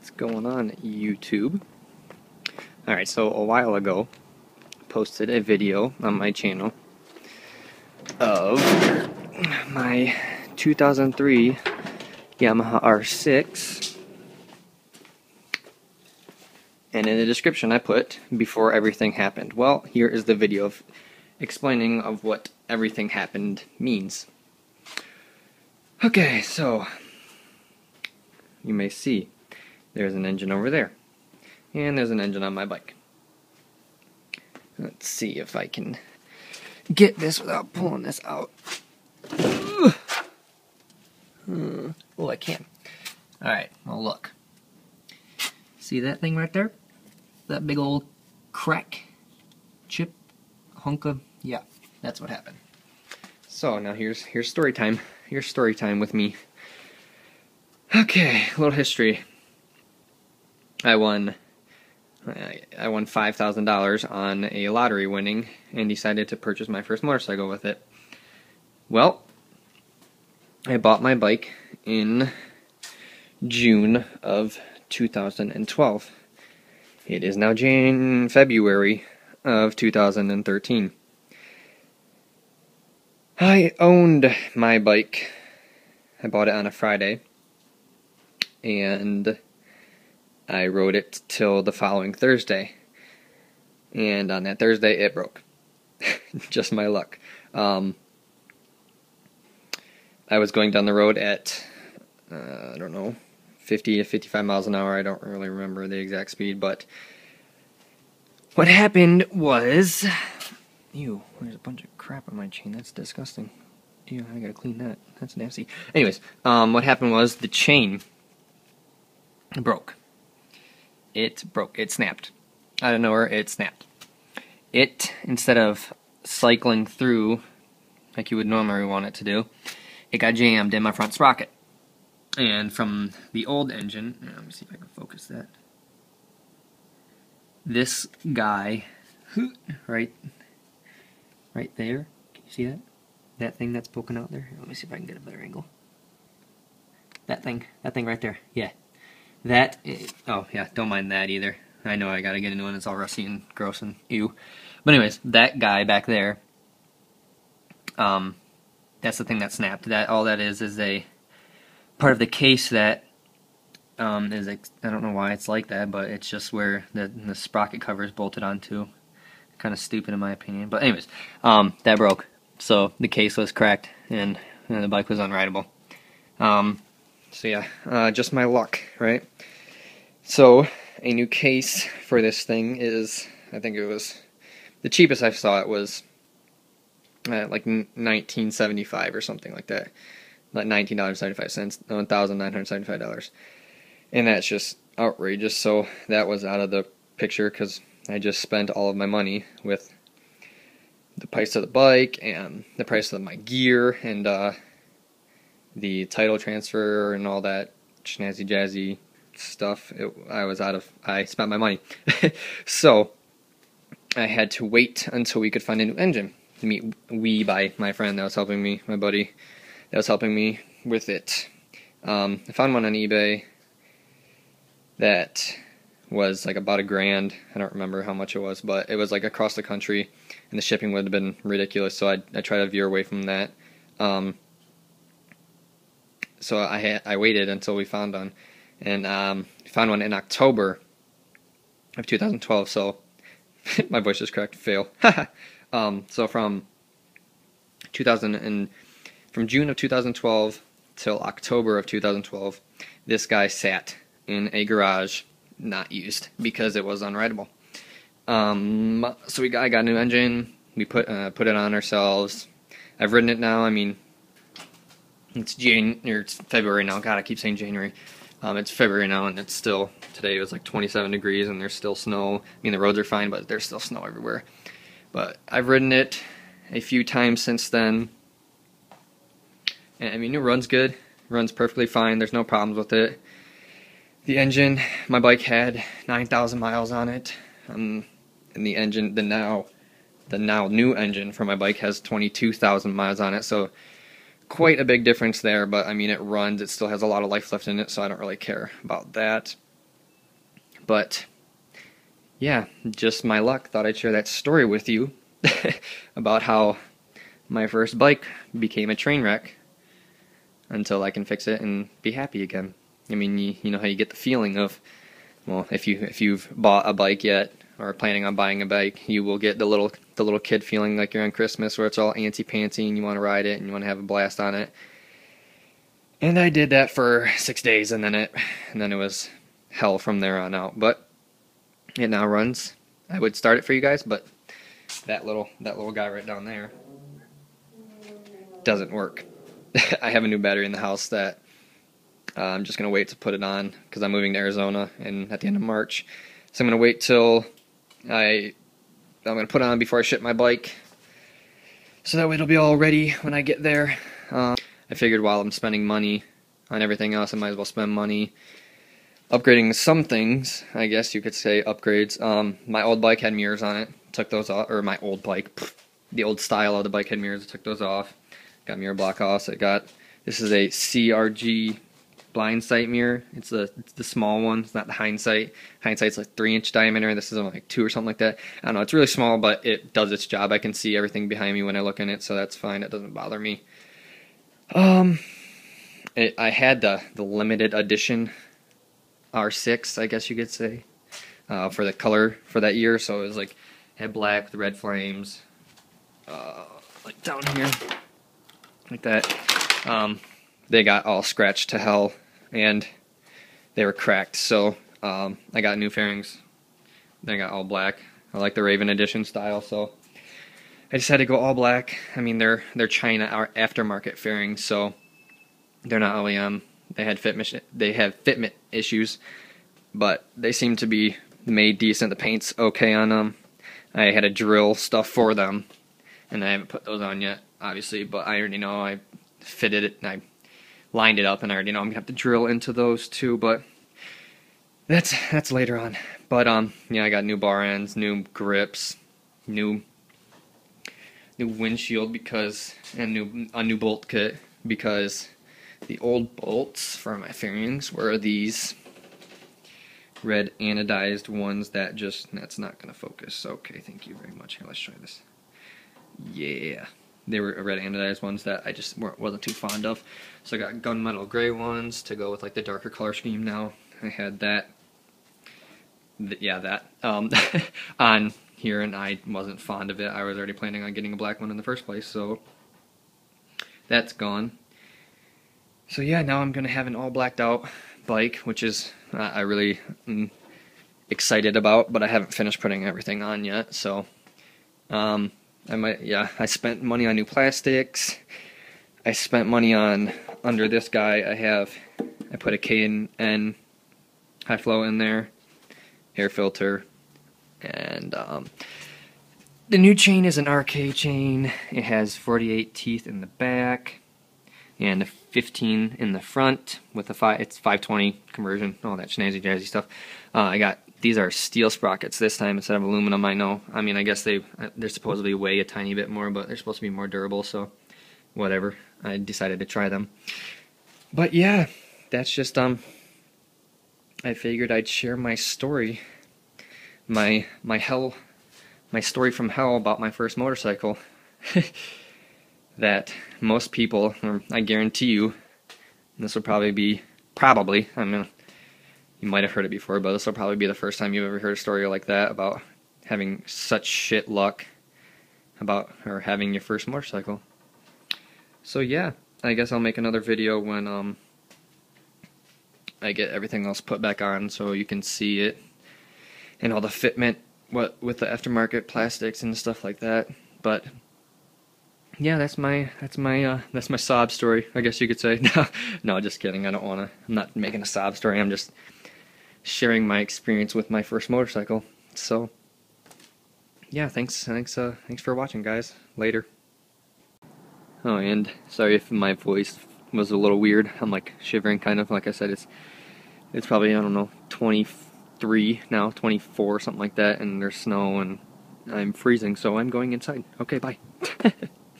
What's going on, YouTube? Alright, so a while ago, posted a video on my channel of my 2003 Yamaha R6, and in the description I put, before everything happened. Well, here is the video of explaining of what everything happened means. Okay, so you may see there's an engine over there, and there's an engine on my bike. Let's see if I can get this without pulling this out. Oh, I can. Alright, well look. See that thing right there? That big old crack? Chip? Hunk of? Yeah, that's what happened. So now here's story time. Here's story time with me. Okay, a little history. I won $5,000 on a lottery winning and decided to purchase my first motorcycle with it. Well, I bought my bike in June of 2012. It is now February of 2013. I owned my bike. I bought it on a Friday, and I rode it till the following Thursday, and on that Thursday it broke. Just my luck. I was going down the road at, I don't know, 50 to 55 miles an hour. I don't really remember the exact speed, but what happened was, ew, there's a bunch of crap on my chain. That's disgusting. Ew, I gotta clean that. That's nasty. Anyways, what happened was the chain broke. It broke. It snapped. Out of nowhere, it snapped. It, instead of cycling through like you would normally want it to do, it got jammed in my front sprocket. And from the old engine, let me see if I can focus that. This guy, right there, can you see that? That thing that's poking out there? Let me see if I can get a better angle. That thing right there, yeah. That is, oh yeah, don't mind that either. I know I gotta get a new one, it's all rusty and gross and ew. But anyways, that guy back there, that's the thing that snapped. That all that is a part of the case that is, I don't know why it's like that, but it's just where the sprocket cover is bolted onto. Kind of stupid in my opinion. But anyways, that broke. So the case was cracked and the bike was unrideable. So yeah, just my luck, right? So a new case for this thing is, I think it was, the cheapest I saw it was like $19.75 or something like that. Like $19.75, $1,975. And that's just outrageous. So that was out of the picture because I just spent all of my money with the price of the bike and the price of my gear and the title transfer and all that snazzy jazzy stuff. I spent my money. So I had to wait until we could find a new engine. We by my friend that was helping me, my buddy that was helping me with it. I found one on eBay that was like about $1,000. I don't remember how much it was, but it was like across the country, and the shipping would have been ridiculous. So I tried to veer away from that. So I waited until we found one, and found one in October of 2012. So my voice is correct. Fail. So from June of 2012 till October of 2012, this guy sat in a garage, not used because it was unrideable. So I got a new engine. We put it on ourselves. I've ridden it now. I mean, it's February now. God, I keep saying January. It's February now, and it's still, today it was like 27 degrees, and there's still snow. I mean, the roads are fine, but there's still snow everywhere. But I've ridden it a few times since then. And I mean, it runs good. Runs perfectly fine. There's no problems with it. The engine, my bike had 9,000 miles on it. And the engine, the now new engine for my bike has 22,000 miles on it. So quite a big difference there, but I mean, it runs, it still has a lot of life left in it, so I don't really care about that. But yeah, just my luck. Thought I'd share that story with you about how my first bike became a train wreck until I can fix it and be happy again. I mean, you know how you get the feeling of, well, if you've bought a bike yet or planning on buying a bike, you will get the little kid feeling like you're on Christmas, where it's all antsy-pantsy and you want to ride it and you want to have a blast on it. And I did that for 6 days, and then it was hell from there on out. But it now runs. I would start it for you guys, but that little guy right down there doesn't work. I have a new battery in the house that I'm just going to wait to put it on because I'm moving to Arizona at the end of March. So I'm going to wait till I'm going to put it on before I ship my bike, so that way it'll be all ready when I get there. I figured while I'm spending money on everything else, I might as well spend money upgrading some things. I guess you could say upgrades. My old bike had mirrors on it. Took those off, or my old bike, the old style of the bike had mirrors. I took those off. Got mirror block offs. This is a CRG blind sight mirror. It's the small one. It's not the hindsight. Hindsight's like 3-inch diameter. This is only like 2 or something like that. I don't know. It's really small, but it does its job. I can see everything behind me when I look in it, so that's fine. It doesn't bother me. I had the limited edition R6, I guess you could say, for the color for that year. So it was like, had black with red flames, like down here, like that. They got all scratched to hell, and they were cracked. So I got new fairings. Then I got all black. I like the Raven edition style, so I decided to go all black. I mean, they're China aftermarket fairings, so they're not OEM. They have fitment issues, but they seem to be made decent. The paint's okay on them. I had to drill stuff for them, and I haven't put those on yet, obviously, but I already know I fitted it and I lined it up, and I already know I'm gonna have to drill into those too, but that's later on. But yeah, I got new bar ends, new grips, new windshield and a new bolt kit, because the old bolts for my fairings were these red anodized ones that's not going to focus. Okay, thank you very much. Here, let's try this. Yeah, they were red anodized ones that I just wasn't too fond of. So I got gunmetal gray ones to go with like the darker color scheme now. I had that on here, and I wasn't fond of it. I was already planning on getting a black one in the first place, so that's gone. So yeah, now I'm gonna have an all blacked out bike, which is I really am excited about, but I haven't finished putting everything on yet. So I spent money on new plastics. I spent money on, under this guy I put a K&N high flow in there, air filter, and the new chain is an RK chain. It has 48 teeth in the back and 15 in the front with it's 520 conversion, all that snazzy jazzy stuff. These are steel sprockets this time instead of aluminum. I know. I mean, I guess they're supposedly weigh a tiny bit more, but they're supposed to be more durable, so whatever. I decided to try them. But yeah, that's just I figured I'd share my story, my story from hell about my first motorcycle. That most people, or I guarantee you, this will probably be, I mean, you might have heard it before, but this will probably be the first time you've ever heard a story like that about having such shit luck or having your first motorcycle. So yeah, I guess I'll make another video when I get everything else put back on so you can see it and all the fitment with the aftermarket plastics and stuff like that. But yeah, that's my sob story, I guess you could say. No, just kidding. I'm not making a sob story. I'm just sharing my experience with my first motorcycle. So yeah, thanks for watching, guys. Later. Oh, and sorry if my voice was a little weird. I'm like shivering, kind of. Like I said, it's probably, I don't know, 23 now, 24, something like that, and there's snow and I'm freezing, so I'm going inside. Okay, bye.